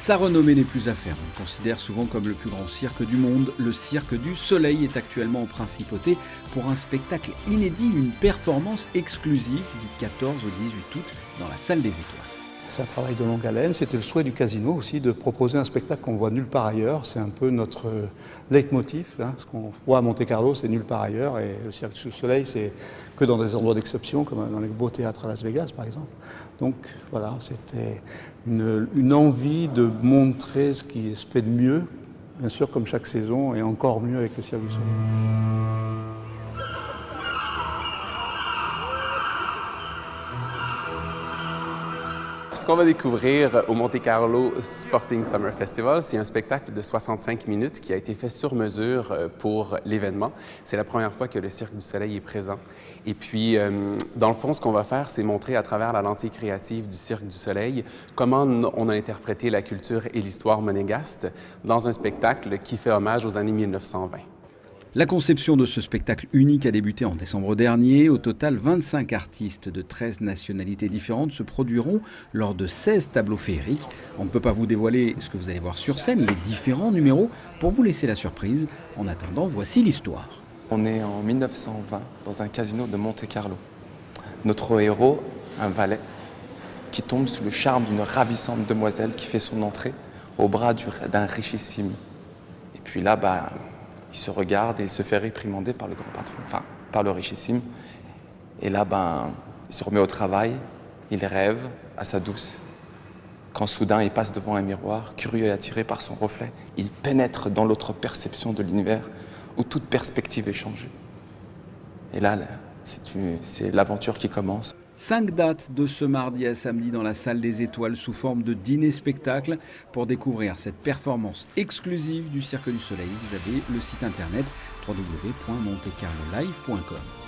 Sa renommée n'est plus à faire. On le considère souvent comme le plus grand cirque du monde. Le Cirque du Soleil est actuellement en principauté pour un spectacle inédit, une performance exclusive du 14 au 18 août dans la Salle des Étoiles. C'est un travail de longue haleine. C'était le souhait du casino aussi de proposer un spectacle qu'on voit nulle part ailleurs. C'est un peu notre leitmotiv. Ce qu'on voit à Monte-Carlo, c'est nulle part ailleurs. Et le Cirque du Soleil, c'est que dans des endroits d'exception, comme dans les beaux théâtres à Las Vegas, par exemple. Donc voilà, c'était une envie de montrer ce qui se fait de mieux, bien sûr, comme chaque saison, et encore mieux avec le Cirque du Soleil. Ce qu'on va découvrir au Monte Carlo Sporting Summer Festival, c'est un spectacle de 65 minutes qui a été fait sur mesure pour l'événement. C'est la première fois que le Cirque du Soleil est présent. Et puis, dans le fond, ce qu'on va faire, c'est montrer à travers la lentille créative du Cirque du Soleil comment on a interprété la culture et l'histoire monégasque dans un spectacle qui fait hommage aux années 1920. La conception de ce spectacle unique a débuté en décembre dernier. Au total, 25 artistes de 13 nationalités différentes se produiront lors de 16 tableaux féeriques. On ne peut pas vous dévoiler ce que vous allez voir sur scène, les différents numéros, pour vous laisser la surprise. En attendant, voici l'histoire. On est en 1920 dans un casino de Monte-Carlo. Notre héros, un valet, qui tombe sous le charme d'une ravissante demoiselle qui fait son entrée au bras d'un richissime. Et puis là, il se regarde et il se fait réprimander par le grand patron, enfin, par le richissime. Et là, il se remet au travail, il rêve à sa douce. Quand soudain, il passe devant un miroir, curieux et attiré par son reflet, il pénètre dans l'autre perception de l'univers où toute perspective est changée. Et là, c'est l'aventure qui commence. 5 dates de ce mardi à samedi dans la Salle des Étoiles sous forme de dîner-spectacle. Pour découvrir cette performance exclusive du Cirque du Soleil, vous avez le site internet www.montecarlolive.com.